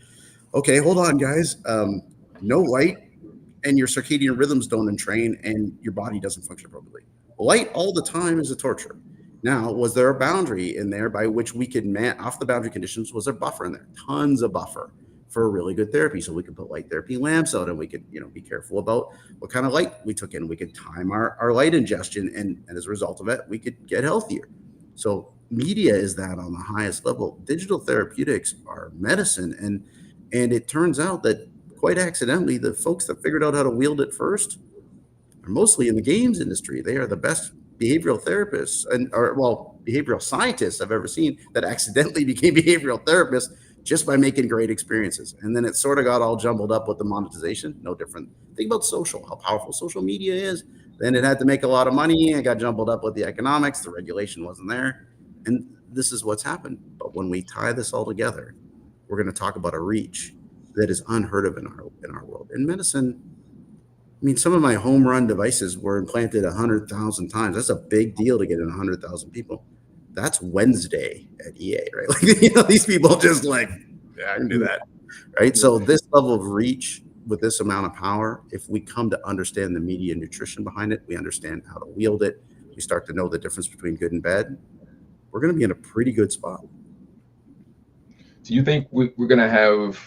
Speaker 3: okay, hold on, guys. No light and your circadian rhythms don't entrain and your body doesn't function properly. Light all the time is a torture. Now, was there a boundary in there by which we could off the boundary conditions? Was there buffer in there? Tons of buffer for a really good therapy. So we could put light therapy lamps out and we could, be careful about what kind of light we took in. We could time our light ingestion and as a result of it, we could get healthier. So media is that on the highest level. Digital therapeutics are medicine. And it turns out that quite accidentally, the folks that figured out how to wield it first are mostly in the games industry. They are the best behavioral therapists behavioral scientists I've ever seen that accidentally became behavioral therapists just by making great experiences. And then it sort of got all jumbled up with the monetization. No different. Think about social, how powerful social media is. Then it had to make a lot of money. It got jumbled up with the economics. The regulation wasn't there. And this is what's happened. But when we tie this all together, we're going to talk about a reach that is unheard of in our world. In medicine, I mean, some of my home run devices were implanted 100,000 times. That's a big deal to get in 100,000 people. That's Wednesday at EA, right? Like, these people just like, yeah, I can do that, right? So this level of reach with this amount of power, if we come to understand the media nutrition behind it, we understand how to wield it, we start to know the difference between good and bad, we're going to be in a pretty good spot.
Speaker 1: Do you think we're going to have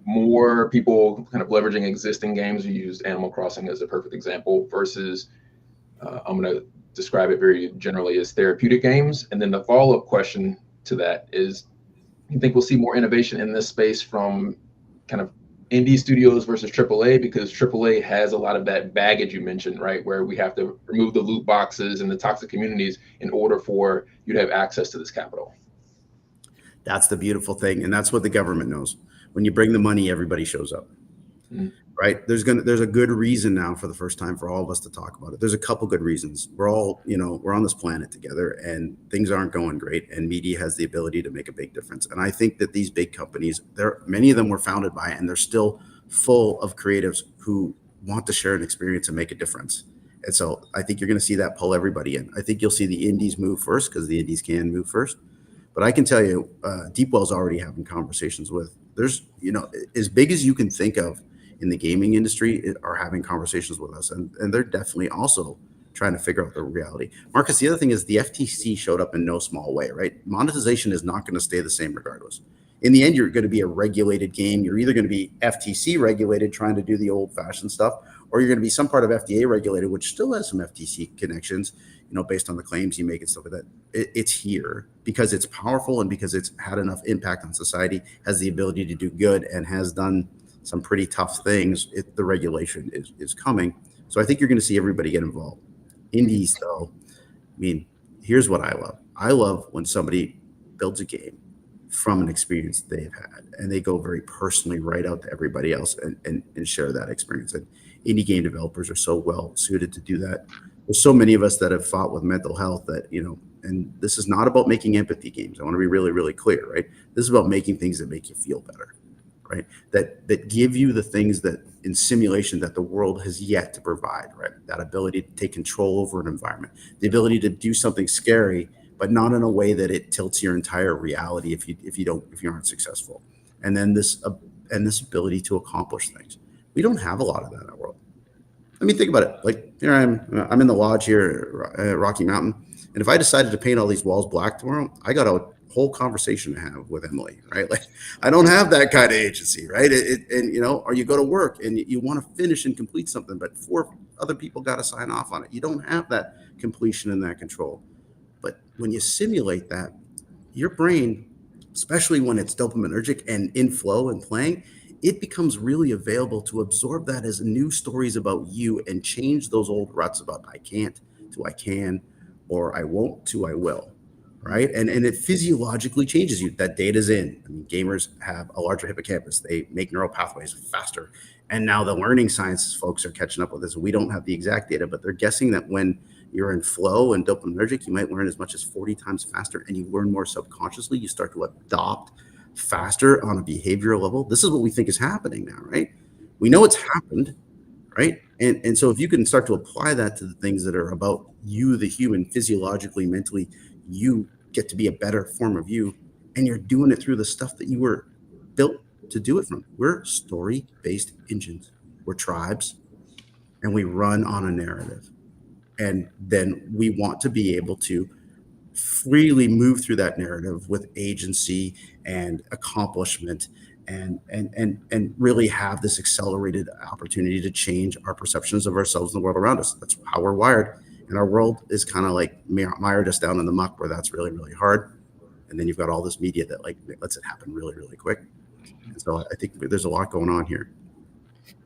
Speaker 1: more people kind of leveraging existing games? You used Animal Crossing as a perfect example versus I'm going to describe it very generally as therapeutic games. And then the follow-up question to that is, you think we'll see more innovation in this space from kind of indie studios versus AAA? Because AAA has a lot of that baggage you mentioned, right? Where we have to remove the loot boxes and the toxic communities in order for you to have access to this capital.
Speaker 3: That's the beautiful thing. And that's what the government knows. When you bring the money, everybody shows up, right? There's a good reason now for the first time for all of us to talk about it. There's a couple good reasons. We're all, we're on this planet together and things aren't going great. And media has the ability to make a big difference. And I think that these big companies, many of them were founded by, and they're still full of creatives who want to share an experience and make a difference. And so I think you're going to see that pull everybody in. I think you'll see the indies move first because the indies can move first. But I can tell you, Deepwell's already having conversations with, there's, as big as you can think of in the gaming industry are having conversations with us. And they're definitely also trying to figure out the reality. Marcus, the other thing is the FTC showed up in no small way, right? Monetization is not going to stay the same regardless. In the end, you're going to be a regulated game. You're either going to be FTC regulated, trying to do the old fashioned stuff, or you're going to be some part of FDA regulated, which still has some FTC connections, based on the claims you make and stuff like that. It's here because it's powerful and because it's had enough impact on society, has the ability to do good and has done some pretty tough things. The regulation is coming. So I think you're going to see everybody get involved. Indies, though, I mean, here's what I love. I love when somebody builds a game from an experience they've had and they go very personally right out to everybody else and share that experience. And indie game developers are so well suited to do that. There's so many of us that have fought with mental health that, and this is not about making empathy games. I want to be really, really clear, right? This is about making things that make you feel better, right? That give you the things that in simulation that the world has yet to provide, right? That ability to take control over an environment, the ability to do something scary, but not in a way that it tilts your entire reality if you aren't successful. And then this ability to accomplish things. We don't have a lot of that in our world. I mean, think about it. Like here I'm in the lodge here at Rocky Mountain. And if I decided to paint all these walls black tomorrow, I got a whole conversation to have with Emily, right? Like I don't have that kind of agency, right? Or you go to work and you want to finish and complete something, but 4 other people got to sign off on it. You don't have that completion and that control. But when you simulate that, your brain, especially when it's dopaminergic and in flow and playing, it becomes really available to absorb that as new stories about you and change those old ruts about I can't to I can, or I won't to I will, right? And it physiologically changes you. That data's in. I mean, gamers have a larger hippocampus. They make neural pathways faster. And now the learning sciences folks are catching up with this. We don't have the exact data, but they're guessing that when you're in flow and dopaminergic, you might learn as much as 40 times faster and you learn more subconsciously. You start to adopt faster on a behavioral level. This is what we think is happening now, right? We know it's happened. right? And so if you can start to apply that to the things that are about you, the human, physiologically, mentally, you get to be a better form of you, and you're doing it through the stuff that you were built to do it from. We're story-based engines. We're tribes, and we run on a narrative. And then we want to be able to freely move through that narrative with agency and accomplishment and really have this accelerated opportunity to change our perceptions of ourselves and the world around us. That's how we're wired. And our world is kind of like mired us down in the muck where that's really, really hard. And then you've got all this media that like lets it happen really, really quick. And so I think there's a lot going on here.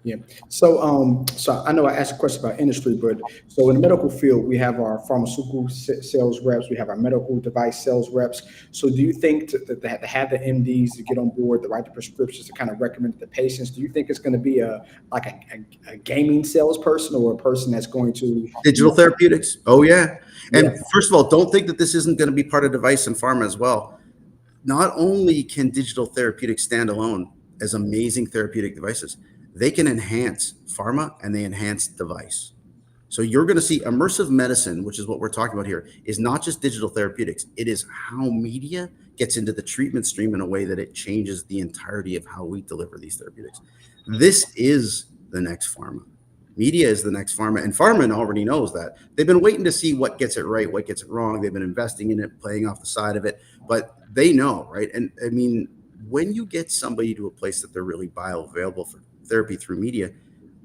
Speaker 2: Yeah. So I know I asked a question about industry, but so in the medical field, we have our pharmaceutical sales reps, we have our medical device sales reps. So do you think to have the MDs to get on board, to write the prescriptions, to kind of recommend to the patients, do you think it's going to be a gaming salesperson or a person that's going to
Speaker 3: digital therapeutics? Oh yeah. And first of all, don't think that this isn't going to be part of device and pharma as well. Not only can digital therapeutics stand alone as amazing therapeutic devices, they can enhance pharma and they enhance device. So you're going to see immersive medicine, which is what we're talking about here, is not just digital therapeutics. It is how media gets into the treatment stream in a way that it changes the entirety of how we deliver these therapeutics. This is the next pharma. Media is the next pharma, and pharma already knows that. They've been waiting to see what gets it right, what gets it wrong. They've been investing in it, playing off the side of it, but they know, right? And I mean, when you get somebody to a place that they're really bioavailable for therapy through media,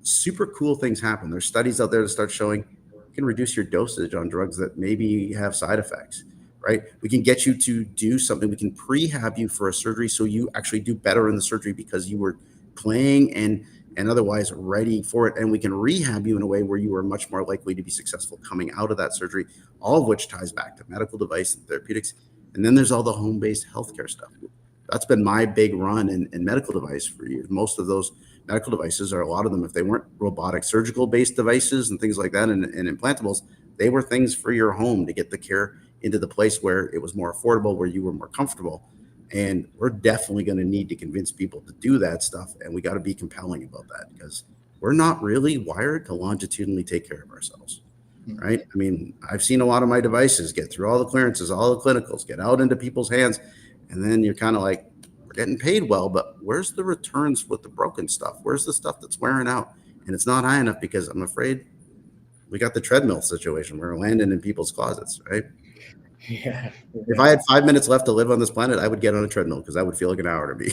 Speaker 3: super cool things happen. There's studies out there that start showing you can reduce your dosage on drugs that maybe have side effects, right? We can get you to do something. We can prehab you for a surgery so you actually do better in the surgery because you were playing and otherwise ready for it. And we can rehab you in a way where you are much more likely to be successful coming out of that surgery, all of which ties back to medical device and therapeutics. And then there's all the home-based healthcare stuff. That's been my big run in medical device for years. Most of those medical devices, or a lot of them, if they weren't robotic surgical based devices and things like that and implantables, they were things for your home to get the care into the place where it was more affordable, where you were more comfortable. And we're definitely going to need to convince people to do that stuff. And we got to be compelling about that because we're not really wired to longitudinally take care of ourselves. Right. I mean, I've seen a lot of my devices get through all the clearances, all the clinicals, get out into people's hands. And then you're kind of like, we're getting paid well, but where's the returns with the broken stuff? Where's the stuff that's wearing out? And it's not high enough because I'm afraid we got the treadmill situation. We're landing in people's closets, right?
Speaker 2: Yeah.
Speaker 3: If I had 5 minutes left to live on this planet, I would get on a treadmill because that would feel like an hour to me.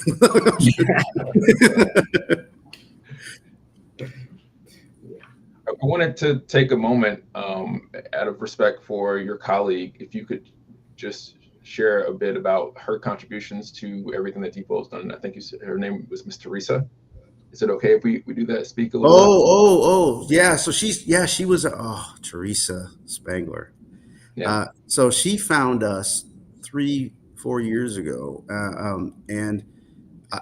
Speaker 1: I wanted to take a moment out of respect for your colleague, if you could just share a bit about her contributions to everything that Depot has done. I think you said her name was Miss Teresa. Is it okay if we do that? Speak a little
Speaker 3: bit? Yeah. So she was, Teresa Spangler.
Speaker 1: Yeah.
Speaker 3: So she found us 3-4 years ago and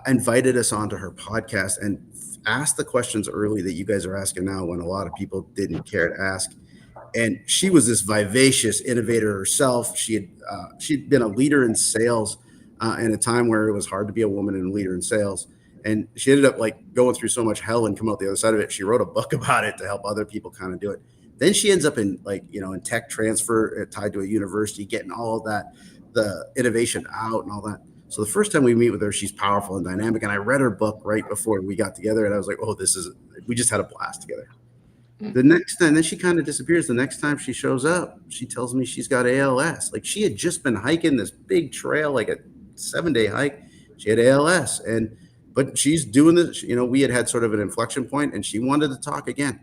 Speaker 3: invited us onto her podcast and asked the questions early that you guys are asking now when a lot of people didn't care to ask. And she was this vivacious innovator herself. She'd been a leader in sales in a time where it was hard to be a woman and a leader in sales. And she ended up like going through so much hell and come out the other side of it. She wrote a book about it to help other people kind of do it. Then she ends up in in tech transfer tied to a university, getting all of that, the innovation out and all that. So the first time we meet with her, she's powerful and dynamic. And I read her book right before we got together. And I was like, we just had a blast together. The next time, then she kind of disappears. The next time she shows up, she tells me she's got ALS. Like she had just been hiking this big trail, like a 7-day hike. She had ALS. But she's doing this, we had sort of an inflection point and she wanted to talk again.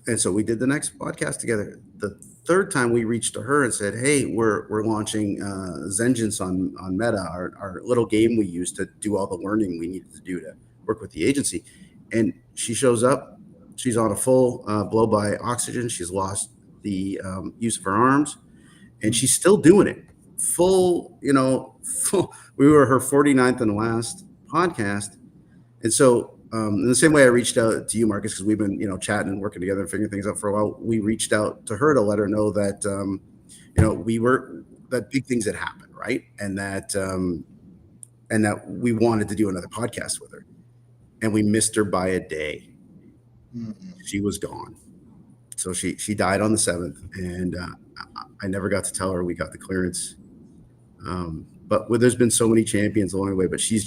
Speaker 3: And so we did the next podcast together. The third time we reached to her and said, hey, we're launching Zengens on Meta, our little game we use to do all the learning we needed to do to work with the agency. And she shows up. She's on a full blow-by oxygen. She's lost the use of her arms, and she's still doing it. Full. We were her 49th and last podcast. And so in the same way I reached out to you, Marcus, because we've been, chatting and working together and figuring things out for a while, we reached out to her to let her know that, that big things had happened, right? And that we wanted to do another podcast with her. And we missed her by a day. She was gone. So she died on the 7th, and I never got to tell her we got the clearance. But there's been so many champions along the way, but she's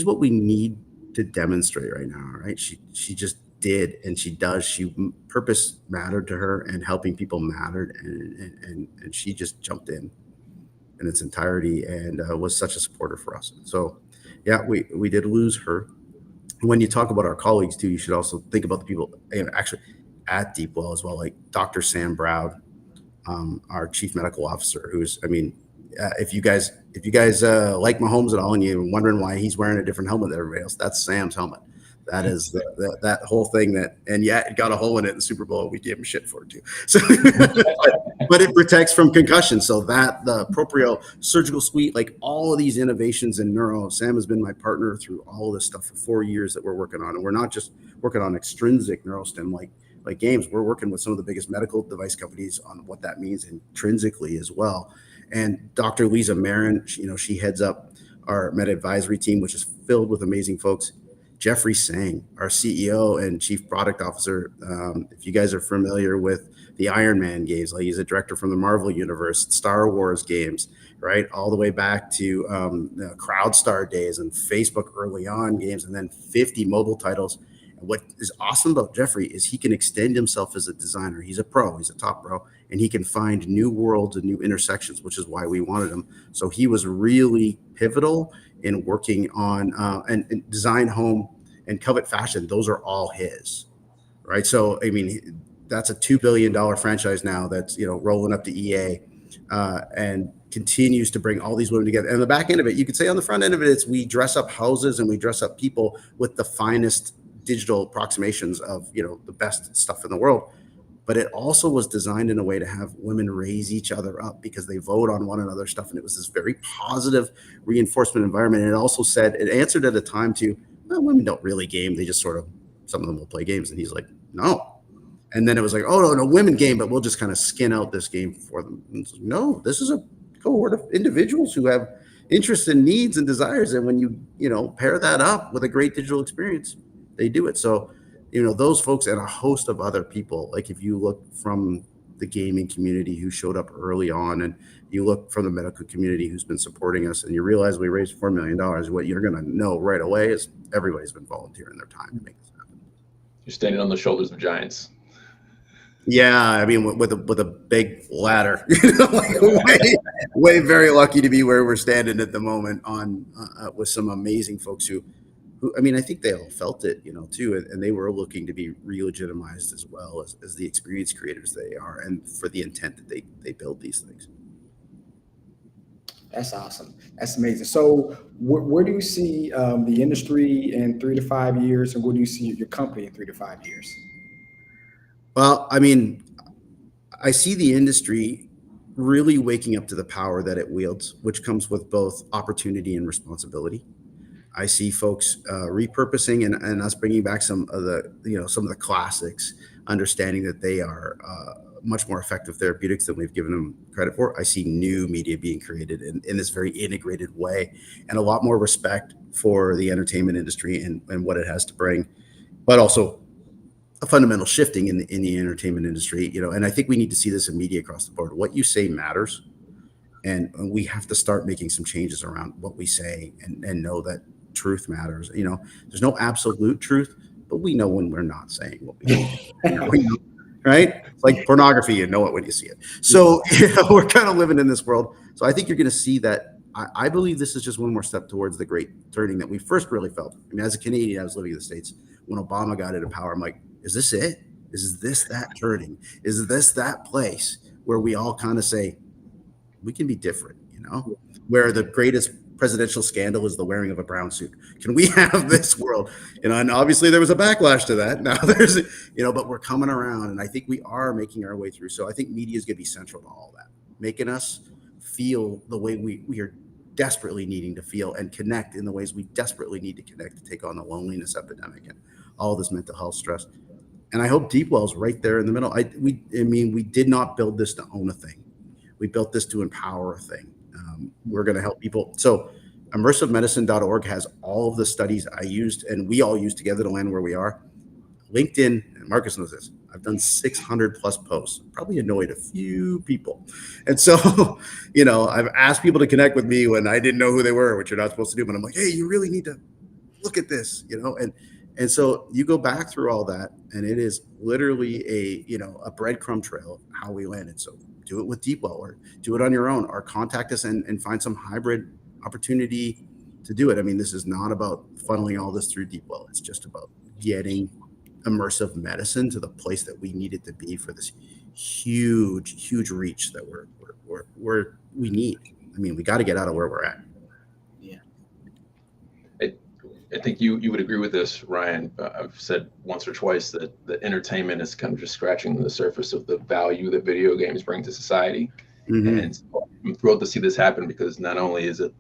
Speaker 3: what we need to demonstrate right now, right? She just did, and she does. Purpose mattered to her, and helping people mattered, and she just jumped in its entirety, and was such a supporter for us. So, yeah, we did lose her. When you talk about our colleagues too, you should also think about the people actually at Deepwell as well, like Dr. Sam Browd, our chief medical officer, if you guys like Mahomes at all and you're wondering why he's wearing a different helmet than everybody else, that's Sam's helmet. That is that whole thing it got a hole in it in the Super Bowl. We gave him shit for it too. So, but it protects from concussion. So the proprio surgical suite, like all of these innovations in neuro, Sam has been my partner through all of this stuff for 4 years that we're working on. And we're not just working on extrinsic neurostim like games. We're working with some of the biggest medical device companies on what that means intrinsically as well. And Dr. Lisa Marin, she heads up our med advisory team, which is filled with amazing folks. Jeffrey Sang, our CEO and chief product officer. If you guys are familiar with the Iron Man games, like he's a director from the Marvel universe, Star Wars games, right? All the way back to the CrowdStar days and Facebook early on games, and then 50 mobile titles. And what is awesome about Jeffrey is he can extend himself as a designer. He's a pro, he's a top pro, and he can find new worlds and new intersections, which is why we wanted him. So he was really pivotal in working on and design, home, and Covet Fashion. Those are all his, right? So that's a $2 billion franchise now that's rolling up to EA, and continues to bring all these women together. And the back end of it, you could say on the front end of it, it's we dress up houses and we dress up people with the finest digital approximations of the best stuff in the world. But it also was designed in a way to have women raise each other up because they vote on one another's stuff. And it was this very positive reinforcement environment. And it also said, it answered at a time to, well, women don't really game. They just some of them will play games. And he's like, no. And then it was like, oh, no, women game, but we'll just kind of skin out this game for them. And like, no, this is a cohort of individuals who have interests and needs and desires. And when you pair that up with a great digital experience, they do it. So, those folks and a host of other people, like if you look from the gaming community who showed up early on, and you look from the medical community who's been supporting us, and you realize we raised $4 million, what you're going to know right away is everybody's been volunteering their time to make this happen.
Speaker 1: You're standing on the shoulders of giants.
Speaker 3: Yeah, with a big ladder, way very lucky to be where we're standing at the moment on with some amazing folks who I think they all felt it, too, and they were looking to be re-legitimized as well as the experience creators they are, and for the intent that they build these things.
Speaker 2: That's awesome. That's amazing. So where do you see the industry in 3 to 5 years, and where do you see your company in 3 to 5 years?
Speaker 3: Well, I see the industry really waking up to the power that it wields, which comes with both opportunity and responsibility. I see folks repurposing and us bringing back some of the classics, understanding that they are much more effective therapeutics than we've given them credit for. I see new media being created in this very integrated way, and a lot more respect for the entertainment industry and what it has to bring, but also a fundamental shifting in the entertainment industry. And I think we need to see this in media across the board. What you say matters, and we have to start making some changes around what we say and know that truth matters. There's no absolute truth, but we know when we're not saying what we know, right? It's like pornography, you know it when you see it. So we're kind of living in this world. So I think you're going to see that. I believe this is just one more step towards the great turning that we first really felt. As a Canadian, I was living in the States when Obama got into power. I'm like, is this it? Is this that turning? Is this that place where we all kind of say, we can be different, where the greatest presidential scandal is the wearing of a brown suit. Can we have this world? And obviously there was a backlash to that. Now there's, but we're coming around, and I think we are making our way through. So I think media is going to be central to all that, making us feel the way we are desperately needing to feel, and connect in the ways we desperately need to connect to take on the loneliness epidemic and all this mental health stress. And I hope Deepwell's right there in the middle. We did not build this to own a thing. We built this to empower a thing. We're going to help people. So immersivemedicine.org has all of the studies I used and we all use together to land where we are. LinkedIn, and Marcus knows this, I've done 600 plus posts, probably annoyed a few people. And so, I've asked people to connect with me when I didn't know who they were, which you're not supposed to do, but I'm like, hey, you really need to look at this, and so you go back through all that and it is literally a breadcrumb trail of how we landed. So do it with Deepwell or do it on your own or contact us and find some hybrid opportunity to do it. I mean, this is not about funneling all this through Deepwell. It's just about getting immersive medicine to the place that we need it to be for this huge reach that we need. I mean, we got to get out of where we're at.
Speaker 2: Yeah.
Speaker 1: I think you would agree with this, Ryan. I've said once or twice that the entertainment is kind of just scratching the surface of the value that video games bring to society. Mm-hmm. And so I'm thrilled to see this happen because not only is it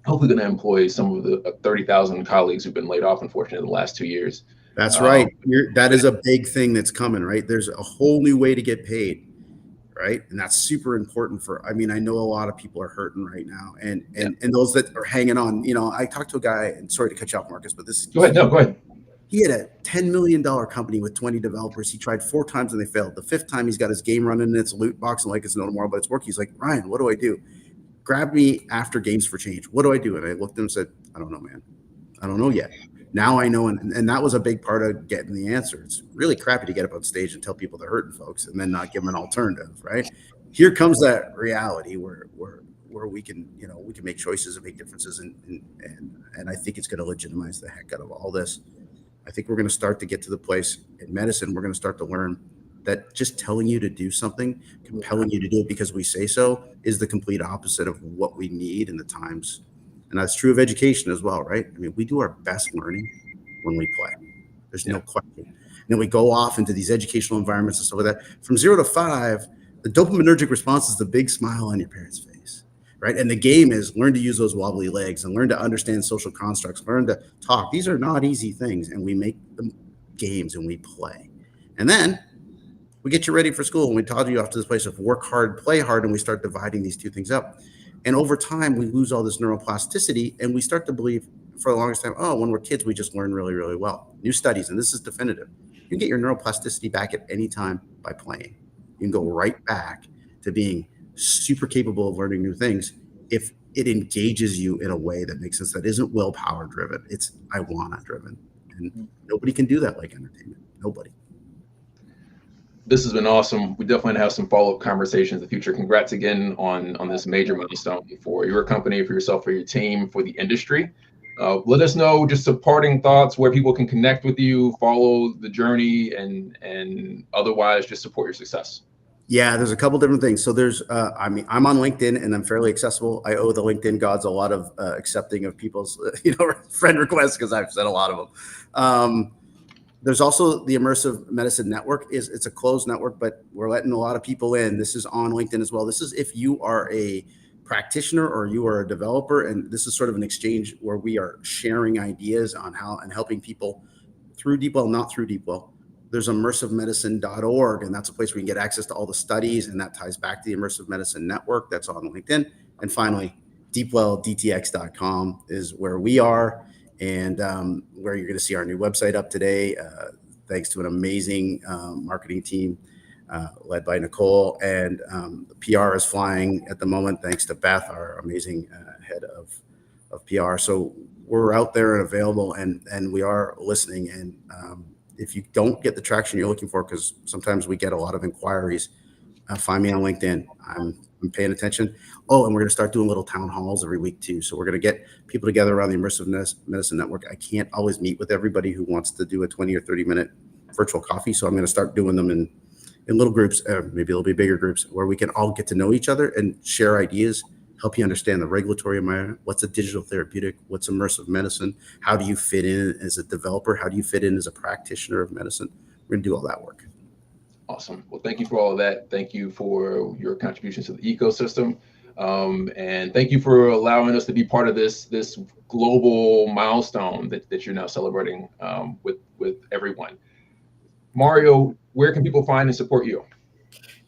Speaker 1: hopefully going to employ some of the 30,000 colleagues who've been laid off, unfortunately, in the last 2 years.
Speaker 3: That's right. That is a big thing that's coming, right? There's a whole new way to get paid, right? And that's super important I know a lot of people are hurting right now and those that are hanging on, I talked to a guy, and sorry to cut you off, Marcus, but
Speaker 1: Go ahead.
Speaker 3: He had a $10 million company with 20 developers. He tried 4 times and they failed. The 5th time he's got his game running and it's a loot box and like it's no tomorrow, but it's working. He's like, Ryan, what do I do? Grab me after Games for Change. What do I do? And I looked at him and said, I don't know, man. I don't know yet. Now I know, and that was a big part of getting the answer. It's really crappy to get up on stage and tell people they're hurting folks and then not give them an alternative, right? Here comes that reality where we can, we can make choices and make differences, and I think it's going to legitimize the heck out of all this. I think we're going to start to get to the place in medicine. We're going to start to learn that just telling you to do something, compelling you to do it because we say so, is the complete opposite of what we need in the times. And that's true of education as well, right? I mean, we do our best learning when we play. There's no question. And then we go off into these educational environments and stuff like that. From 0 to 5, the dopaminergic response is the big smile on your parent's face, right? And the game is learn to use those wobbly legs and learn to understand social constructs, learn to talk. These are not easy things, and we make them games and we play. And then we get you ready for school and we taught you off to this place of work hard, play hard, and we start dividing these two things up. And over time, we lose all this neuroplasticity and we start to believe for the longest time, when we're kids, we just learn really, really well. New studies, and this is definitive. You can get your neuroplasticity back at any time by playing. You can go right back to being super capable of learning new things if it engages you in a way that makes sense, that isn't willpower driven. It's I wanna driven. And nobody can do that like entertainment. Nobody.
Speaker 1: This has been awesome. We definitely have some follow-up conversations in the future. Congrats again on this major milestone for your company, for yourself, for your team, for the industry. Let us know just some parting thoughts where people can connect with you, follow the journey, and otherwise just support your success.
Speaker 3: Yeah, there's a couple different things. So there's, I'm on LinkedIn and I'm fairly accessible. I owe the LinkedIn gods a lot of accepting of people's, friend requests because I've sent a lot of them. There's also the Immersive Medicine Network. It's a closed network, but we're letting a lot of people in. This is on LinkedIn as well. This is if you are a practitioner or you are a developer, and this is sort of an exchange where we are sharing ideas on how and helping people through Deepwell, not through Deepwell. There's immersivemedicine.org, and that's a place where you can get access to all the studies, and that ties back to the Immersive Medicine Network. That's on LinkedIn. And finally, deepwelldtx.com is where we are, and where you're going to see our new website up today, thanks to an amazing marketing team led by Nicole. And the PR is flying at the moment, thanks to Beth, our amazing head of PR. So we're out there and available, and we are listening. And if you don't get the traction you're looking for, because sometimes we get a lot of inquiries, find me on LinkedIn. I'm paying attention. Oh, and we're going to start doing little town halls every week too. So we're going to get people together around the Immersive Medicine Network. I can't always meet with everybody who wants to do a 20 or 30 minute virtual coffee. So I'm going to start doing them in little groups, maybe it'll be bigger groups, where we can all get to know each other and share ideas, help you understand the regulatory environment. What's a digital therapeutic? What's immersive medicine? How do you fit in as a developer? How do you fit in as a practitioner of medicine? We're going to do all that work.
Speaker 1: Awesome. Well, thank you for all of that. Thank you for your contributions to the ecosystem. And thank you for allowing us to be part of this global milestone that you're now celebrating with everyone. Mario, where can people find and support you?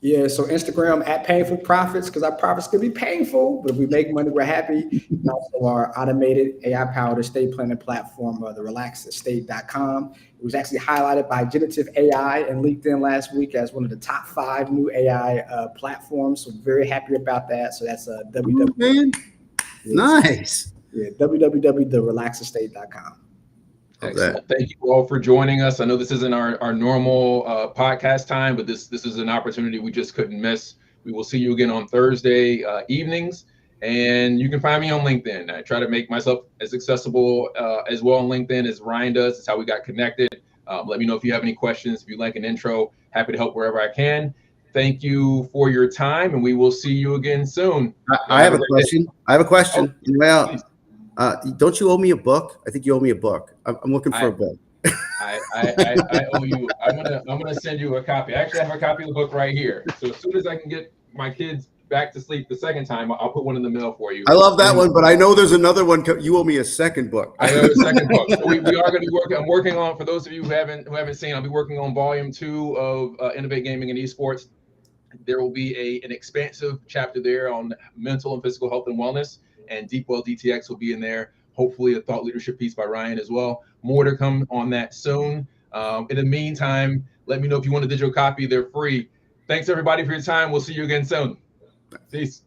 Speaker 2: Yeah, so Instagram at Painful Profits, because our profits could be painful, but if we make money, we're happy. And also our automated AI-powered estate planning platform, the relaxestate.com. It was actually highlighted by Generative AI and LinkedIn last week as one of the top 5 new AI platforms. So very happy about that. So that's www.therelaxestate.com.
Speaker 1: Excellent. Thank you all for joining us. I know this isn't our normal podcast time, but this is an opportunity we just couldn't miss. We will see you again on Thursday evenings, and you can find me on LinkedIn. I try to make myself as accessible as well on LinkedIn as Ryan does. It's how we got connected. Let me know if you have any questions. If you'd like an intro, happy to help wherever I can. Thank you for your time, and we will see you again soon.
Speaker 3: I have a question. I have a question. Well, don't you owe me a book? I think you owe me a book. I'm looking for a book.
Speaker 1: I owe you. I'm gonna send you a copy. I actually have a copy of the book right here. So as soon as I can get my kids back to sleep the second time, I'll put one in the mail for you.
Speaker 3: I love that one, but I know there's another one. You owe me a second book.
Speaker 1: I owe a second book. So we are going to be working. I'm working on, for those of you who haven't seen, I'll be working on volume 2 of Innovate Gaming and Esports. There will be an expansive chapter there on mental and physical health and wellness, and Deep Well DTX will be in there. Hopefully a thought leadership piece by Ryan as well. More to come on that soon. In the meantime, let me know if you want a digital copy. They're free. Thanks everybody for your time. We'll see you again soon. Peace.